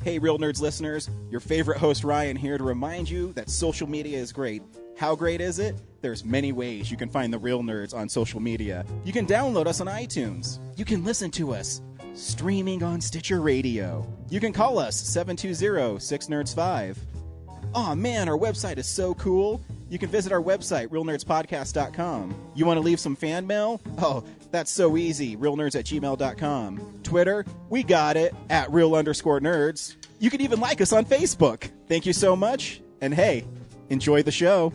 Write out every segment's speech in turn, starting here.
Hey, Real Nerds listeners, your favorite host Ryan here to remind you that social media is great. How great is it? There's many ways you can find the Real Nerds on social media. You can download us on iTunes. You can listen to us streaming on Stitcher Radio. You can call us 720-6nerds5. Aw man, our website is so cool. You can visit our website, realnerdspodcast.com. You want to leave some fan mail? Oh, that's so easy, realnerds@gmail.com. Twitter, we got it, @real_nerds. You can even like us on Facebook. Thank you so much, and hey, enjoy the show.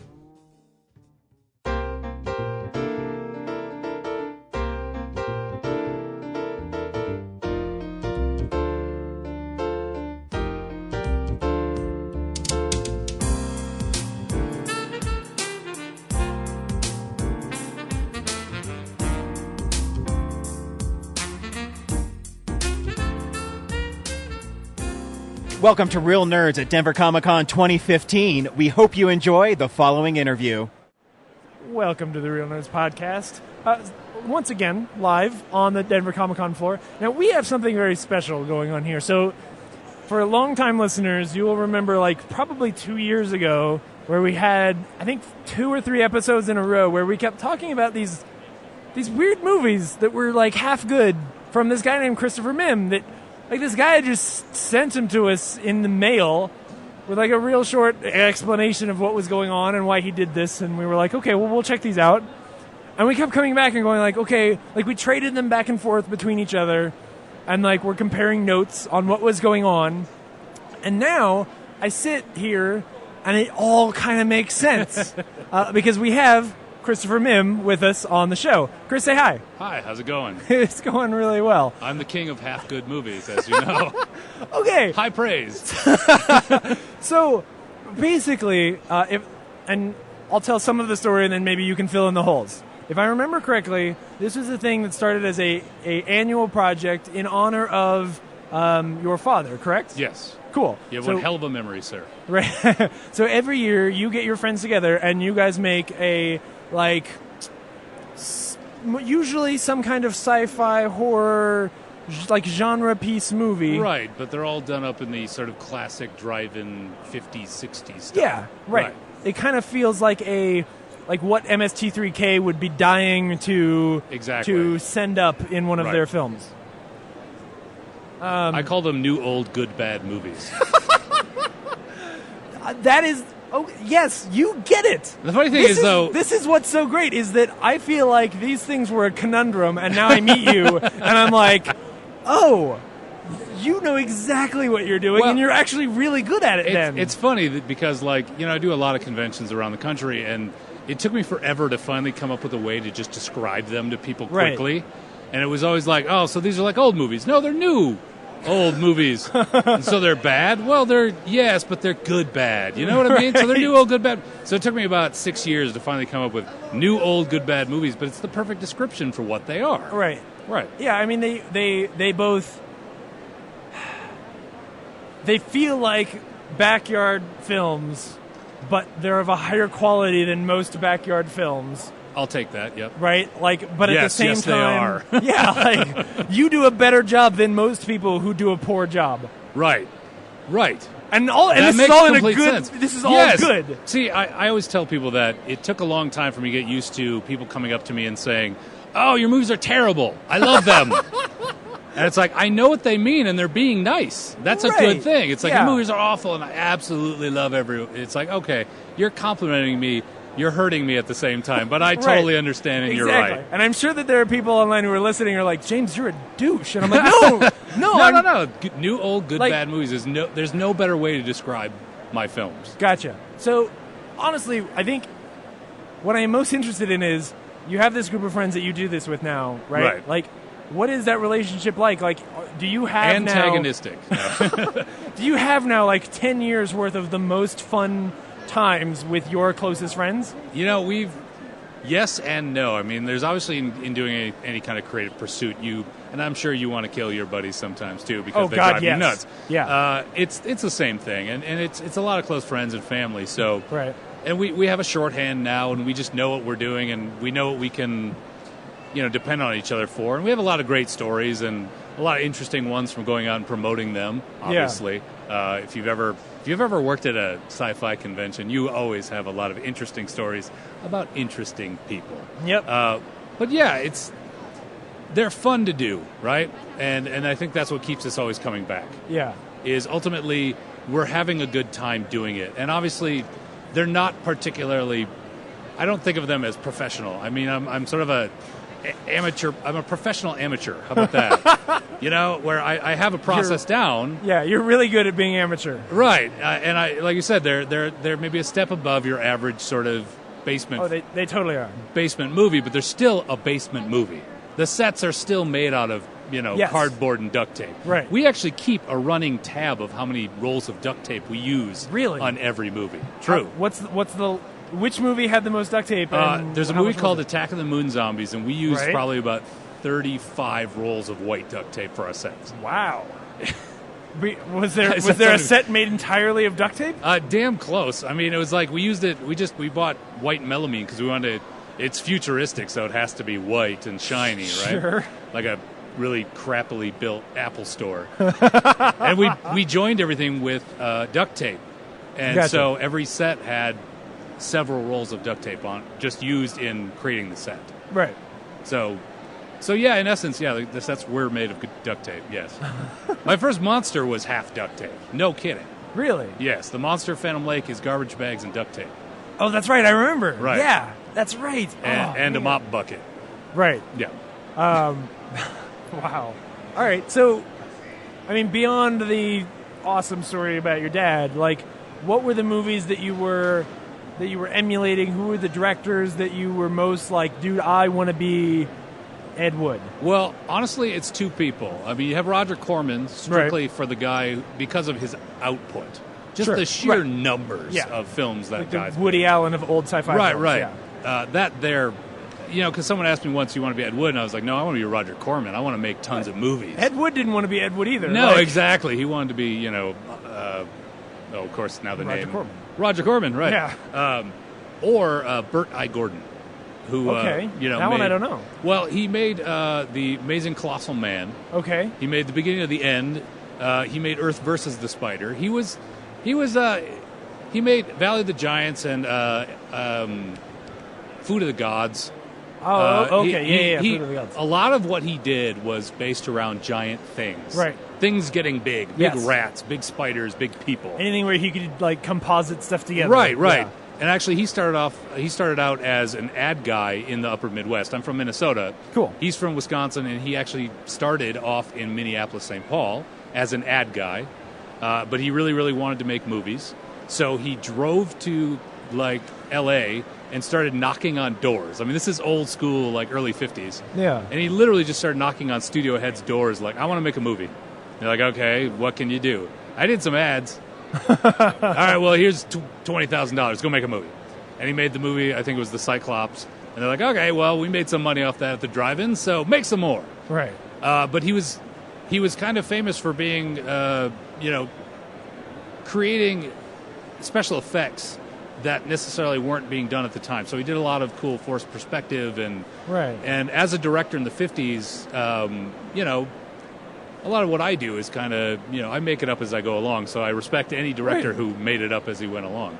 Welcome to Real Nerds at Denver Comic-Con 2015. We hope you enjoy the following interview. Welcome to the Real Nerds Podcast. Once again, live on the Denver Comic-Con floor. Now, we have something very special going on here. So, for long-time listeners, you will remember, probably 2 years ago, where we had, I think, 2 or 3 episodes in a row where we kept talking about these weird movies that were, half good from this guy named Christopher Mihm that... this guy just sent them to us in the mail with, a real short explanation of what was going on and why he did this. And we were like, okay, well, we'll check these out. And we kept coming back and going okay, we traded them back and forth between each other. And, we're comparing notes on what was going on. And now I sit here and it all kind of makes sense. Because we have Christopher Mihm with us on the show. Chris, say hi. Hi, how's it going? It's going really well. I'm the king of half-good movies, as you know. Okay. High praise. So, basically, and I'll tell some of the story and then maybe you can fill in the holes. If I remember correctly, this was a thing that started as a annual project in honor of your father, correct? Yes. Cool. You have one hell of a memory, sir. Right. So every year you get your friends together and you guys make a... usually some kind of sci-fi horror genre piece movie. Right, but they're all done up in the sort of classic drive-in 50s, 60s stuff. Yeah, right. It kind of feels like what MST3K would be dying to send up in one of their films. I call them new, old, good, bad movies. That is... Oh, yes, you get it. The funny thing is, though... This is what's so great, is that I feel like these things were a conundrum, and now I meet you, and I'm like, oh, you know exactly what you're doing, and you're actually really good at it then. It's funny because, I do a lot of conventions around the country, and it took me forever to finally come up with a way to just describe them to people quickly. Right. And it was always so these are old movies. No, they're new. Old movies. And so they're bad? Well, yes, but they're good bad. You know what I mean? So they're new, old, good, bad. So it took me about 6 years to finally come up with new, old, good, bad movies, but it's the perfect description for what they are. Right. Right. Yeah, I mean, they both... They feel like backyard films, but they're of a higher quality than most backyard films. I'll take that, yep. Right? But at the same time... They are. Yeah, you do a better job than most people who do a poor job. Right. And this is all in a good... Sense. This is all good. See, I always tell people that it took a long time for me to get used to people coming up to me and saying, oh, your movies are terrible. I love them. And it's I know what they mean, and they're being nice. That's a good thing. It's your movies are awful, and I absolutely love It's okay, you're complimenting me. You're hurting me at the same time, but I totally understand, and you're right. And I'm sure that there are people online who are listening who are like, James, you're a douche. And I'm like, no. New, old, good, bad movies. There's no better way to describe my films. Gotcha. So, honestly, I think what I am most interested in is you have this group of friends that you do this with now, right? Right. What is that relationship like? Do you have antagonistic? Do you have now 10 years worth of the most fun times with your closest friends? We've yes and no. I mean, there's obviously in doing any kind of creative pursuit, and I'm sure you want to kill your buddies sometimes too because they drive you nuts. Yeah, it's the same thing, and it's a lot of close friends and family. So right, and we have a shorthand now, and we just know what we're doing, and we know what we can depend on each other for, and we have a lot of great stories and a lot of interesting ones from going out and promoting them. Obviously, if you've ever worked at a sci-fi convention, you always have a lot of interesting stories about interesting people. Yep. But yeah, they're fun to do, right? And I think that's what keeps us always coming back. Yeah. Is ultimately we're having a good time doing it, and obviously they're not particularly. I don't think of them as professional. I mean, I'm sort of a amateur. I'm a professional amateur. How about that? Where I have a process down. Yeah, you're really good at being amateur. Right, and I, like you said, they're maybe a step above your average sort of basement. Oh, they totally are. Basement movie, but they're still a basement movie. The sets are still made out of Yes. cardboard and duct tape. Right. We actually keep a running tab of how many rolls of duct tape we use. Really? On every movie. True. Which movie had the most duct tape? There's a movie called Attack of the Moon Zombies, and we used Right. probably about 35 rolls of white duct tape for our sets. Wow. Was there a set made entirely of duct tape? Damn close. I mean, it was like we used it. We bought white melamine because we wanted. It's futuristic, so it has to be white and shiny, right? Sure. Like a really crappily built Apple store. And we joined everything with duct tape, and Gotcha. so every set had several rolls of duct tape on, just used in creating the set. Right. So yeah, in essence, yeah, the sets were made of duct tape. Yes. My first monster was half duct tape. No kidding. Really? Yes, the monster Phantom Lake is garbage bags and duct tape. Oh, that's right. I remember. Right. Yeah, that's right. And a mop bucket. Right. Yeah. Wow. All right. So, I mean, beyond the awesome story about your dad, like, what were the movies that you were emulating? Who were the directors that you were most like, dude, I want to be Ed Wood? Well, honestly, it's two people. I mean, you have Roger Corman strictly for the guy because of his output. Just Sure. the sheer Right. numbers of films that Like guy's the Woody Allen of old sci-fi Right, films. right. Yeah. That there, because someone asked me once, you want to be Ed Wood? And I was like, no, I want to be Roger Corman. I want to make tons of movies. Ed Wood didn't want to be Ed Wood either. No, like, exactly. He wanted to be, of course, now the Roger name. Corman. Roger Corman, right. Yeah. Or Burt I. Gordon, who, Okay. That one I don't know. Well, he made The Amazing Colossal Man. Okay. He made The Beginning of the End. He made Earth versus the Spider. He made Valley of the Giants and Food of the Gods. Oh, okay. He, Food of the Gods. a lot of what he did was based around giant things. Right. Things getting big. Big Yes. rats, big spiders, big people. Anything where he could like composite stuff together. Right. Yeah. And actually, he started out as an ad guy in the upper Midwest. I'm from Minnesota. Cool. He's from Wisconsin, and he actually started off in Minneapolis, St. Paul as an ad guy. But he really, really wanted to make movies. So he drove to, like, L.A. and started knocking on doors. I mean, this is old school, like, early 50s. Yeah. And he literally just started knocking on studio heads' doors, like, I want to make a movie. They're like, okay, what can you do? I did some ads. All right, well, here's $20,000. Go make a movie. And he made the movie, I think it was The Cyclops. And they're like, okay, well, we made some money off that at the drive-in, so make some more. Right. But he was kind of famous for being, creating special effects that necessarily weren't being done at the time. So he did a lot of cool forced perspective, and Right. and as a director in the 50s, a lot of what I do is kind of, I make it up as I go along. So I respect any director Right. who made it up as he went along.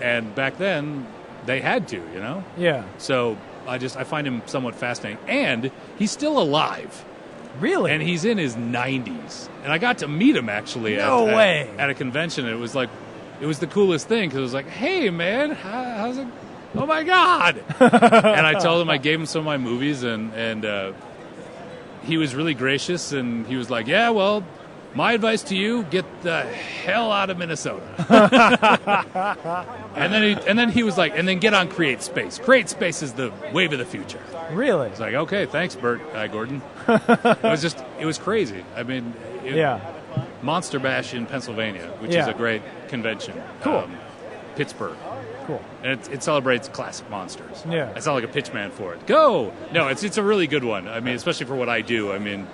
And back then, they had to, Yeah. So I find him somewhat fascinating. And he's still alive. Really? And he's in his 90s. And I got to meet him, actually, No way. at a convention. It was like, it was the coolest thing, because it was like, hey, man, how's it? Oh, my God. And I told him, I gave him some of my movies, and he was really gracious, and he was like, yeah, well, my advice to you, get the hell out of Minnesota. and then he was like, and then get on Create Space. Create Space is the wave of the future. Really? It's like, okay, thanks, Burt Gordon. It was crazy. I mean, Yeah. Monster Bash in Pennsylvania, which is Yeah. a great convention. Cool. Pittsburgh. Cool. And it celebrates classic monsters. Yeah. I sound like a pitch man for it. Go! No, it's a really good one. I mean, especially for what I do. I mean,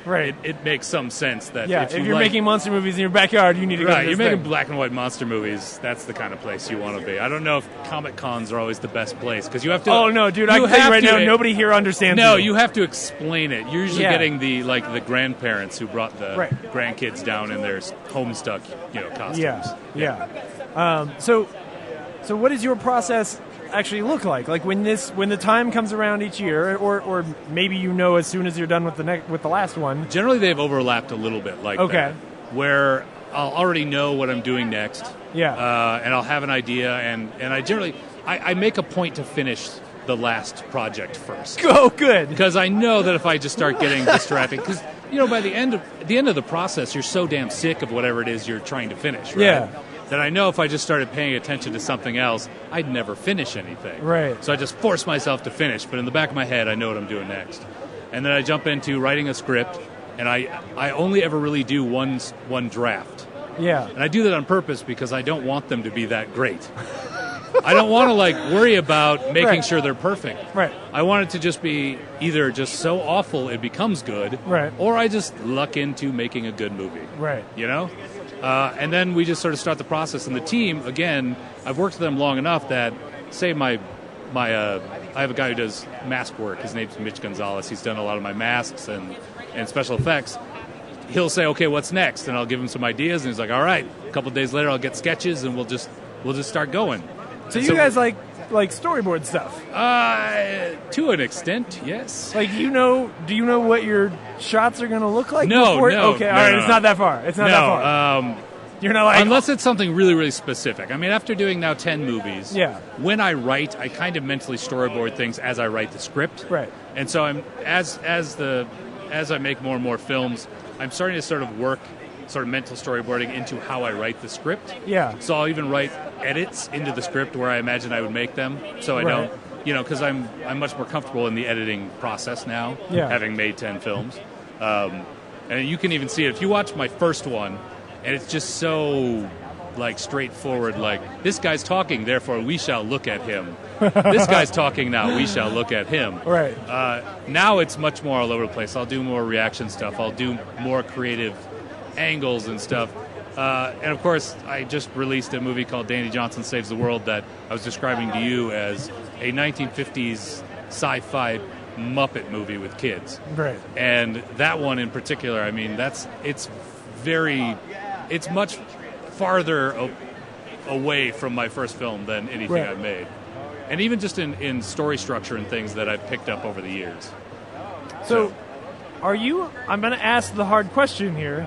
right. It makes some sense that if you're making monster movies in your backyard, you need to go to this you're making thing. black and white monster movies. That's the kind of place you want to be. I don't know if Comic Cons are always the best place because you have to. Oh no, dude! I can tell you right now, nobody here understands. No, you have to explain it. You're usually Yeah. getting the grandparents who brought the grandkids down in their Homestuck, costumes. Yeah. So what does your process actually look like? Like when the time comes around each year, or maybe as soon as you're done with the last one. Generally, they've overlapped a little bit, like that, where I'll already know what I'm doing next. Yeah. And I'll have an idea, and I generally I make a point to finish the last project first. Oh, good. Because I know that if I just start getting distracted, because by the end of the process, you're so damn sick of whatever it is you're trying to finish, right? Yeah. That I know if I just started paying attention to something else, I'd never finish anything. Right. So I just force myself to finish, but in the back of my head, I know what I'm doing next. And then I jump into writing a script, and I only ever really do one draft. Yeah. And I do that on purpose because I don't want them to be that great. I don't want to worry about making sure they're perfect. Right. I want it to just be either just so awful it becomes good, right, or I just luck into making a good movie. Right. And then we just sort of start the process. And the team, again, I've worked with them long enough that, say I have a guy who does mask work. His name's Mitch Gonzalez. He's done a lot of my masks and special effects. He'll say, okay, what's next? And I'll give him some ideas, and he's like, all right. A couple of days later, I'll get sketches, and we'll just start going. So you guys like storyboard stuff? To an extent, yes. Do you know what your shots are going to look like? No. Okay, all right. No. It's not that far. It's not that far. You're not unless it's something really, really specific. I mean, after doing now 10 movies, when I write, I kind of mentally storyboard things as I write the script. Right. And so I'm as I make more and more films, I'm starting to sort of work sort of mental storyboarding into how I write the script. Yeah. So I'll even write edits into the script where I imagine I would make them. So I don't, because I'm much more comfortable in the editing process now, having made 10 films. And you can even see it if you watch my first one, and it's just so straightforward. This guy's talking, therefore we shall look at him. This guy's talking now, we shall look at him. Right. Now it's much more all over the place. I'll do more reaction stuff. I'll do more creative angles and stuff. And of course, I just released a movie called Danny Johnson Saves the World that I was describing to you as a 1950s sci-fi Muppet movie with kids. Right. And that one in particular, I mean, it's much farther away from my first film than anything I've made. And even just in story structure and things that I've picked up over the years. So I'm going to ask the hard question here.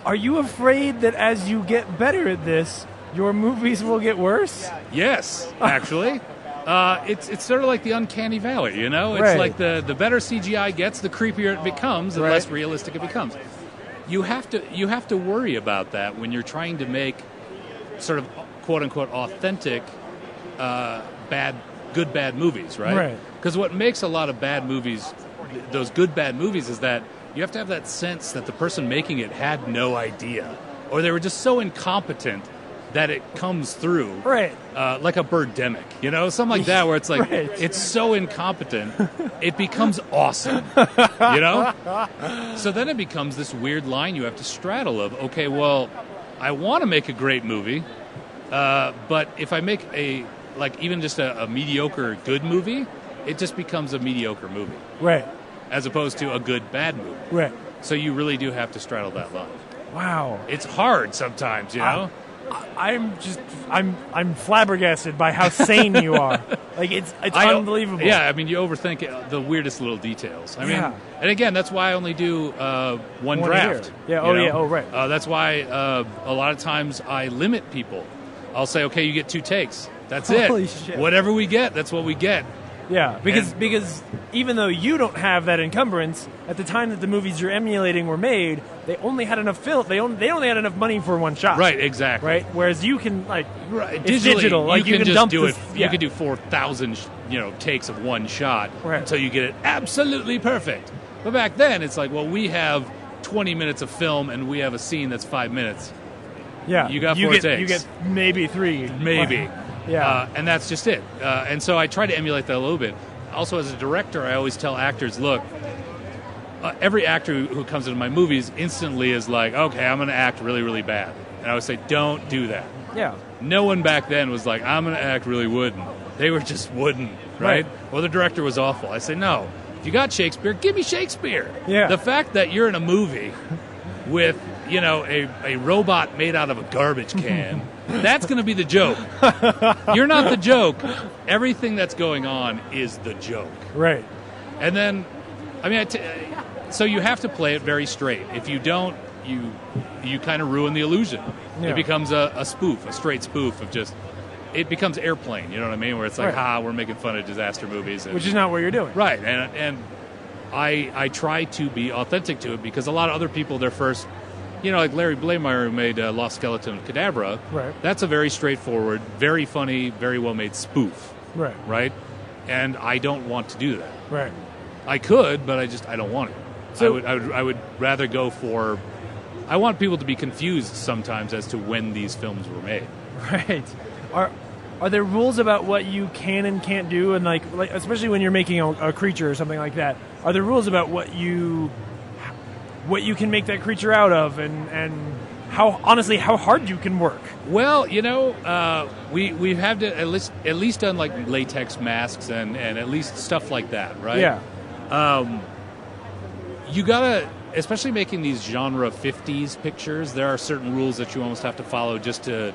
Are you afraid that as you get better at this, your movies will get worse? Yes, actually. It's sort of like the uncanny valley, It's like the better CGI gets, the creepier it becomes, the less realistic it becomes. You have to worry about that when you're trying to make sort of quote-unquote authentic good bad movies, right? Right. Because what makes a lot of bad movies, those good bad movies, is that you have to have that sense that the person making it had no idea, or they were just so incompetent that it comes through. Right. Like a Birdemic, something like that, where it's like, it's so incompetent, it becomes awesome, So then it becomes this weird line you have to straddle of, okay, well, I want to make a great movie, but if I make even just a mediocre good movie, it just becomes a mediocre movie. Right. As opposed to a good bad movie. Right. So you really do have to straddle that line. Wow. It's hard sometimes, I'm flabbergasted by how sane you are. It's unbelievable. Yeah, I mean, you overthink the weirdest little details. I mean, and again, that's why I only do one draft. Yeah. Right. That's why a lot of times I limit people. I'll say, okay, you get 2 takes. That's Holy it. Shit. Whatever we get, that's what we get. Yeah, because even though you don't have that encumbrance, at the time that the movies you're emulating were made, they only had enough film. They only had enough money for one shot. Right, exactly. Right, whereas you can it's digitally, digital. You can just dump do this, it. You can do 4,000 takes of one shot until you get it absolutely perfect. But back then, it's like, well, we have 20 minutes of film and we have a scene that's 5 minutes. Yeah, you got 4 takes. You get maybe 3. Maybe. Yeah. And that's just it. And so I try to emulate that a little bit. Also, as a director, I always tell actors, look, every actor who comes into my movies instantly is like, okay, I'm going to act really, really bad. And I would say, don't do that. Yeah. No one back then was like, I'm going to act really wooden. They were just wooden, right? Or the director was awful. I say, no. If you got Shakespeare, give me Shakespeare. Yeah. The fact that you're in a movie with, a robot made out of a garbage can, that's going to be the joke. You're not the joke. Everything that's going on is the joke. Right. And then, so you have to play it very straight. If you don't, you kind of ruin the illusion. Yeah. It becomes a spoof, a straight spoof of just, it becomes Airplane, you know what I mean? Where it's like, we're making fun of disaster movies. Which is not what you're doing. Right. And I try to be authentic to it because a lot of other people, their first, like Larry Blameyer, who made Lost Skeleton of Cadabra, right. That's a very straightforward, very funny, very well-made spoof. Right. Right? And I don't want to do that. Right. I could, but I don't want it. So, I would rather go for, I want people to be confused sometimes as to when these films were made. Right. Are there rules about what you can and can't do, and like especially when you're making a creature or something like that? Are there rules about what you can make that creature out of, and how hard you can work? Well, we have to at least done like latex masks and at least stuff like that, right? Yeah. You gotta, especially making these genre 50s pictures, there are certain rules that you almost have to follow just to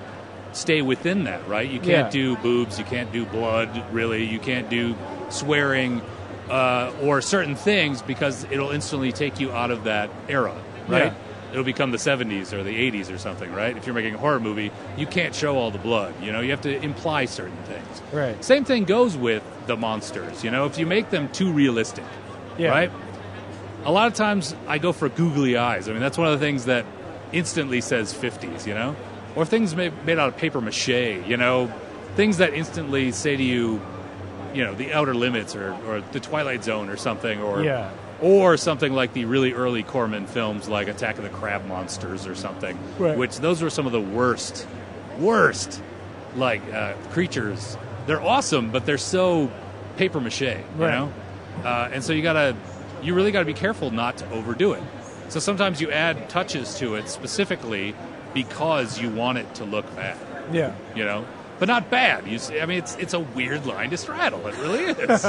stay within that, right? You can't do boobs, you can't do blood, really, you can't do swearing or certain things because it'll instantly take you out of that era, right? Yeah. It'll become the 70s or the 80s or something, right? If you're making a horror movie, you can't show all the blood, you have to imply certain things. Right. Same thing goes with the monsters, if you make them too realistic, right? A lot of times I go for googly eyes. I mean, that's one of the things that instantly says 50s, Or things made out of paper mache, things that instantly say to you, the Outer Limits or the Twilight Zone or something, or something like the really early Corman films like Attack of the Crab Monsters or something, which those were some of the worst, creatures. They're awesome, but they're so paper mache, you know? And so you really got to be careful not to overdo it. So sometimes you add touches to it specifically because you want it to look bad. Yeah. But not bad. It's a weird line to straddle. It really is.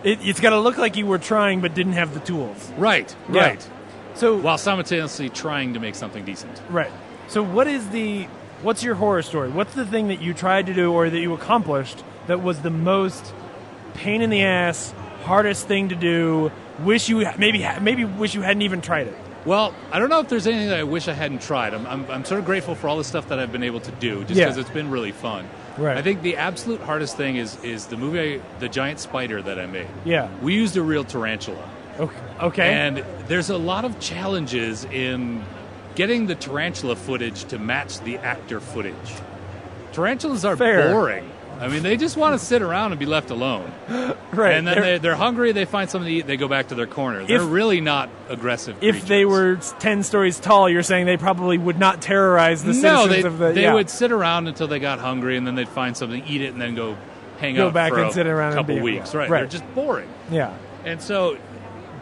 It's got to look like you were trying but didn't have the tools. Right. Yeah. Right. So while simultaneously trying to make something decent. Right. So what's your horror story? What's the thing that you tried to do or that you accomplished that was the most pain in the ass, hardest thing to do? Wish you wish you hadn't even tried it. Well, I don't know if there's anything that I wish I hadn't tried. I'm sort of grateful for all the stuff that I've been able to do, just because it's been really fun. Right. I think the absolute hardest thing is the movie, The Giant Spider that I made. Yeah. We used a real tarantula. Okay. And there's a lot of challenges in getting the tarantula footage to match the actor footage. Tarantulas are boring. I mean, they just want to sit around and be left alone. Right. And then they're hungry, they find something to eat, they go back to their corner. They're really not aggressive creatures. If they were 10 stories tall, you're saying they probably would not terrorize the citizens of the... No, they would sit around until they got hungry, and then they'd find something, eat it, and then go hang out back for and sit around a couple weeks. Right. They're just boring. Yeah. And so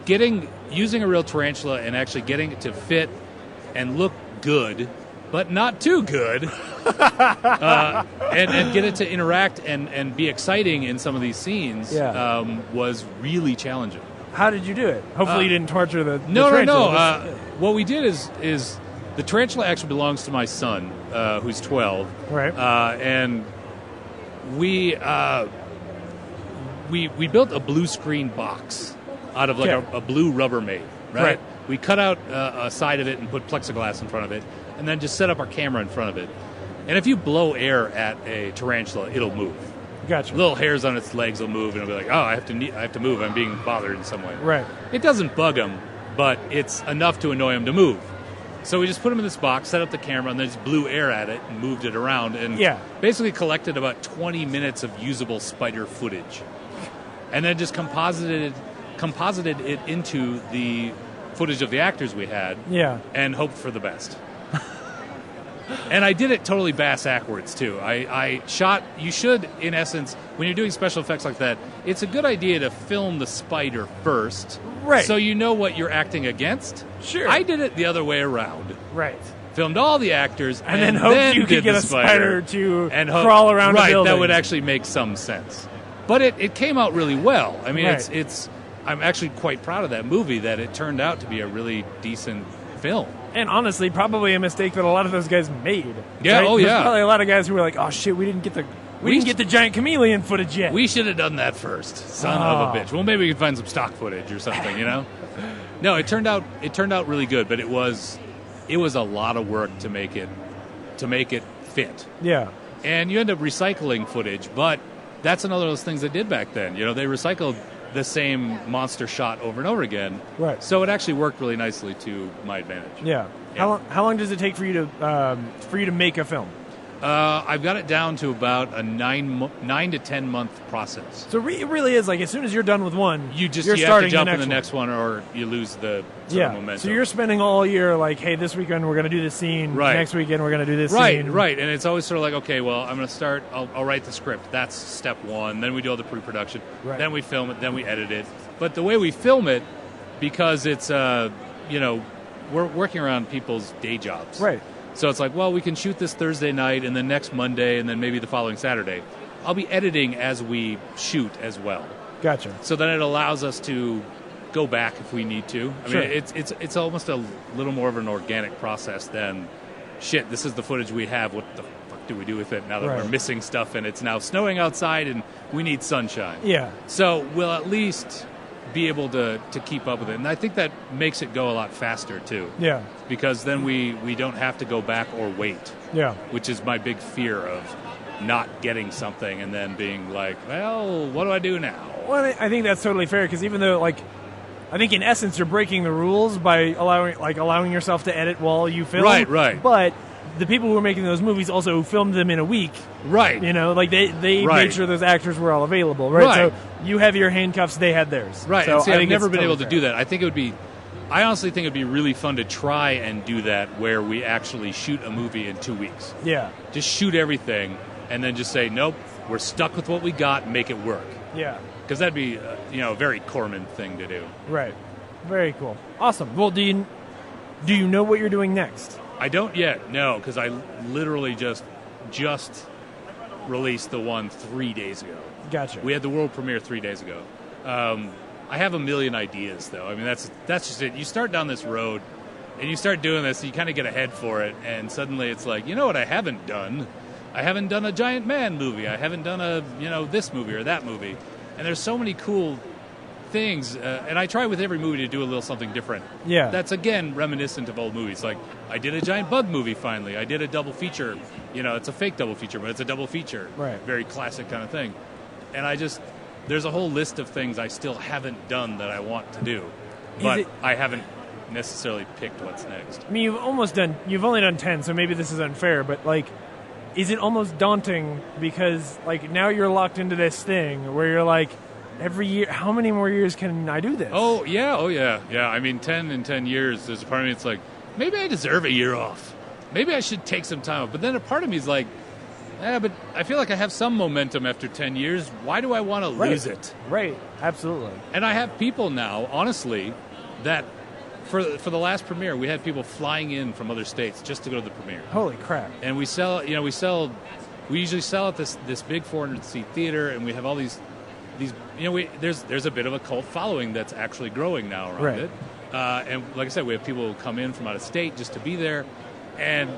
using a real tarantula and actually getting it to fit and look good, but not too good, and get it to interact and be exciting in some of these scenes was really challenging. How did you do it? Hopefully you didn't torture the tarantula. No. What we did is the tarantula actually belongs to my son, who's 12. Right. And we built a blue screen box out of a blue Rubbermaid, right? We cut out a side of it and put plexiglass in front of it, and then just set up our camera in front of it. And if you blow air at a tarantula, it'll move. Gotcha. Little hairs on its legs will move, and it'll be like, oh, I have to move. I'm being bothered in some way. Right. It doesn't bug them, but it's enough to annoy them to move. So we just put them in this box, set up the camera, and then just blew air at it and moved it around, and basically collected about 20 minutes of usable spider footage. And then just composited it into the footage of the actors we had, and hoped for the best. And I did it totally bass-ackwards, too. I shot... You should, in essence, when you're doing special effects like that, it's a good idea to film the spider first. Right. So you know what you're acting against. Sure. I did it the other way around. Right. Filmed all the actors, and then hoped you could get a spider to crawl around the building. Right, that would actually make some sense. But it came out really well. I mean, it's I'm actually quite proud of that movie, that it turned out to be a really decent film. And honestly, probably a mistake that a lot of those guys made. Yeah, right? oh yeah. There's probably a lot of guys who were like, "Oh shit, we didn't get the giant chameleon footage yet. We should have done that first, son of a bitch." Well, maybe we can find some stock footage or something, you know. No, it turned out really good, but it was a lot of work to make it fit. Yeah. And you end up recycling footage, but that's another of those things they did back then. You know, they recycled the same monster shot over and over again. Right. So it actually worked really nicely to my advantage. Yeah. How long does it take for you to make a film? I've got it down to about a 9 to 10 month process. So it really is like as soon as you're done with one, you have to jump in the next one, or you lose the sort of momentum. So you're spending all year like, hey, this weekend we're going to do this scene. Right. Next weekend we're going to do this scene. Right. And it's always sort of like, okay, well, I'm going to start. I'll write the script. That's step one. Then we do all the pre-production. Right. Then we film it. Then we edit it. But the way we film it, because it's we're working around people's day jobs. Right. So it's like, well, we can shoot this Thursday night, and then next Monday, and then maybe the following Saturday. I'll be editing as we shoot as well. Gotcha. So then it allows us to go back if we need to. I Sure. mean, it's almost a little more of an organic process than, shit, this is the footage we have. What the fuck do we do with it now that Right. we're missing stuff and it's now snowing outside and we need sunshine? Yeah. So we'll at least be able to keep up with it. And I think that makes it go a lot faster, too. Yeah. Because then we don't have to go back or wait. Yeah. Which is my big fear of not getting something and then being like, well, what do I do now? Well, I think that's totally fair because even though, like, I think in essence you're breaking the rules by allowing yourself to edit while you film. Right. But the people who were making those movies also filmed them in a week. Right. You know, like they Right. made sure those actors were all available. Right. Right. So you have your handcuffs, they had theirs. Right. So And see, I I've think never it's been able totally to do fair. that. I honestly think it'd be really fun to try and do that where we actually shoot a movie in 2 weeks. Yeah. Just shoot everything and then just say, nope, we're stuck with what we got and make it work. Yeah. Because that'd be, a very Corman thing to do. Right. Very cool. Awesome. Well, do you know what you're doing next? I don't yet, no, because I literally just released the one 3 days ago. Gotcha. We had the world premiere 3 days ago. I have a million ideas, though. I mean, that's just it. You start down this road, and you start doing this, and you kind of get a head for it, and suddenly it's like, you know what I haven't done? I haven't done a Giant Man movie. I haven't done this movie or that movie. And there's so many cool things, and I try with every movie to do a little something different. Yeah. That's, again, reminiscent of old movies. Like, I did a giant bug movie, finally. I did a double feature. It's a fake double feature, but it's a double feature. Right. Very classic kind of thing. And there's a whole list of things I still haven't done that I want to do. But I haven't necessarily picked what's next. I mean, you've only done 10, so maybe this is unfair, but, like, is it almost daunting because, like, now you're locked into this thing where you're like, every year, how many more years can I do this? Oh, yeah. Yeah, I mean, 10 years, there's a part of me that's like, maybe I deserve a year off. Maybe I should take some time off. But then a part of me is like, but I feel like I have some momentum after 10 years. Why do I want to lose it? Right, absolutely. And I have people now, honestly, that for the last premiere, we had people flying in from other states just to go to the premiere. Holy crap. And we usually sell at this big 400-seat theater, and we have all these there's a bit of a cult following that's actually growing now around it. And like I said, we have people who come in from out of state just to be there. And,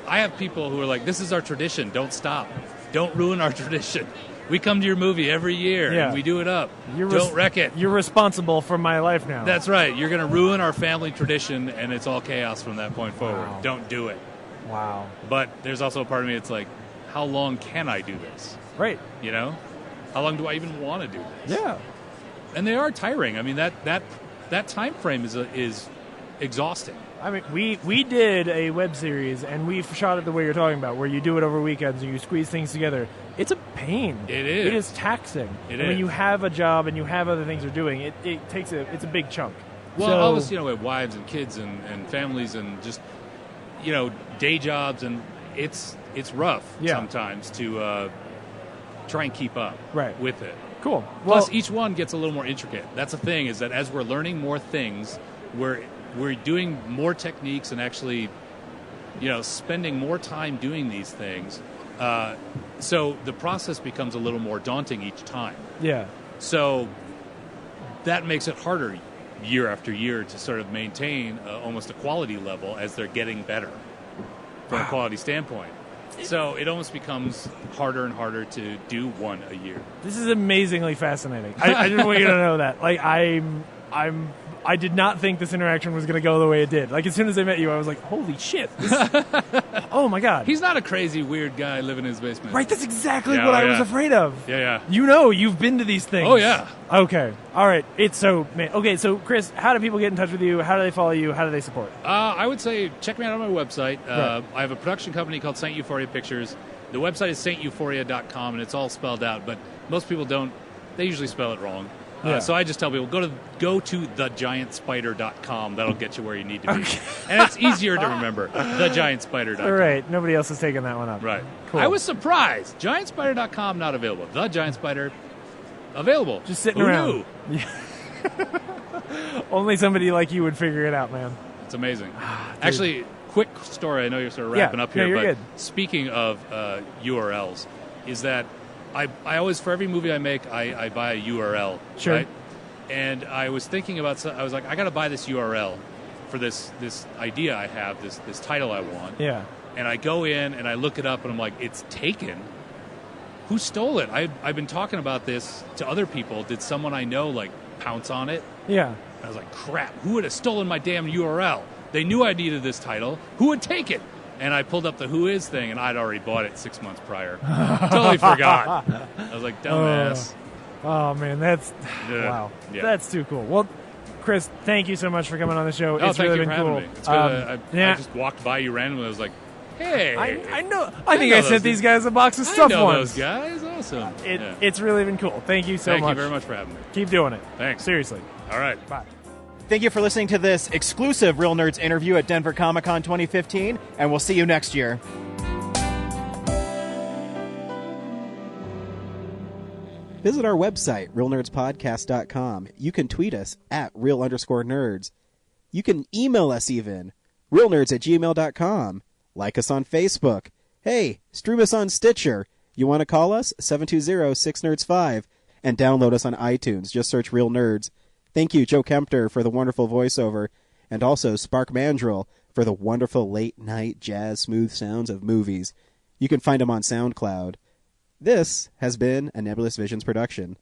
I have people who are like, this is our tradition. Don't stop. Don't ruin our tradition. We come to your movie every year, and we do it up. Don't wreck it. You're responsible for my life now. That's right. You're going to ruin our family tradition, and it's all chaos from that point forward. Wow. Don't do it. Wow. But there's also a part of me that's like, how long can I do this? Right. How long do I even want to do this? Yeah. And they are tiring. I mean, that time frame is exhausting. I mean, we did a web series, and we shot it the way you're talking about, where you do it over weekends and you squeeze things together. It's a pain. It is. It is taxing. When you have a job and you have other things you're doing, it's a big chunk. Well, all of us, we have wives and kids and families, and just day jobs, and it's rough Yeah. sometimes to try and keep up with it. Cool. Plus, each one gets a little more intricate. That's the thing, is that as we're learning more things, we're doing more techniques and actually, spending more time doing these things. So the process becomes a little more daunting each time. Yeah. So that makes it harder year after year to sort of maintain almost a quality level as they're getting better from a quality standpoint. So it almost becomes harder and harder to do one a year. This is amazingly fascinating. I just want you to know that. Like, I did not think this interaction was going to go the way it did. Like, as soon as I met you, I was like, holy shit. Oh, my God. He's not a crazy, weird guy living in his basement. Right, that's exactly what I was afraid of. Yeah. You've been to these things. Oh, yeah. Okay. All right. So, Chris, how do people get in touch with you? How do they follow you? How do they support? I would say check me out on my website. I have a production company called Saint Euphoria Pictures. The website is sainteuphoria.com, and it's all spelled out, but most people don't. They usually spell it wrong. So I just tell people, go to thegiantspider.com. That'll get you where you need to be. Okay. And it's easier to remember, thegiantspider.com. All right. Nobody else has taken that one up. Right. Cool. I was surprised. Giantspider.com not available. The Giant Spider available. Just sitting Who around. Knew? Only somebody like you would figure it out, man. It's amazing. Actually, quick story. I know you're sort of wrapping up here, you're but good. Speaking of URLs, is that I always, for every movie I make, I buy a URL. Sure. Right? And I was thinking about, I was like, I got to buy this URL for this idea I have, this title I want. Yeah. And I go in and I look it up and I'm like, it's taken. Who stole it? I've been talking about this to other people. Did someone I know pounce on it? Yeah. And I was like, crap, who would have stolen my damn URL? They knew I needed this title. Who would take it? And I pulled up the Who Is thing, and I'd already bought it 6 months prior. Totally forgot. I was like, dumbass. Oh, man, that's... Wow. Yeah. That's too cool. Well, Chris, thank you so much for coming on the show. It's thank really you for been cool. having me. It's good. I just walked by you randomly. I was like, hey. I know. I think I sent these guys a box of stuff once. I know once. those guys. Awesome. It's really been cool. Thank you so much. Thank you very much for having me. Keep doing it. Thanks. Seriously. All right. Bye. Thank you for listening to this exclusive Real Nerds interview at Denver Comic-Con 2015, and we'll see you next year. Visit our website, realnerdspodcast.com. You can tweet us at real_nerds. You can email us even, realnerds@gmail.com. Like us on Facebook. Hey, stream us on Stitcher. You want to call us? 720-6nerds5. And download us on iTunes. Just search Real Nerds. Thank you, Joe Kempter, for the wonderful voiceover, and also Spark Mandrill for the wonderful late-night jazz smooth sounds of movies. You can find them on SoundCloud. This has been a Nebulous Visions production.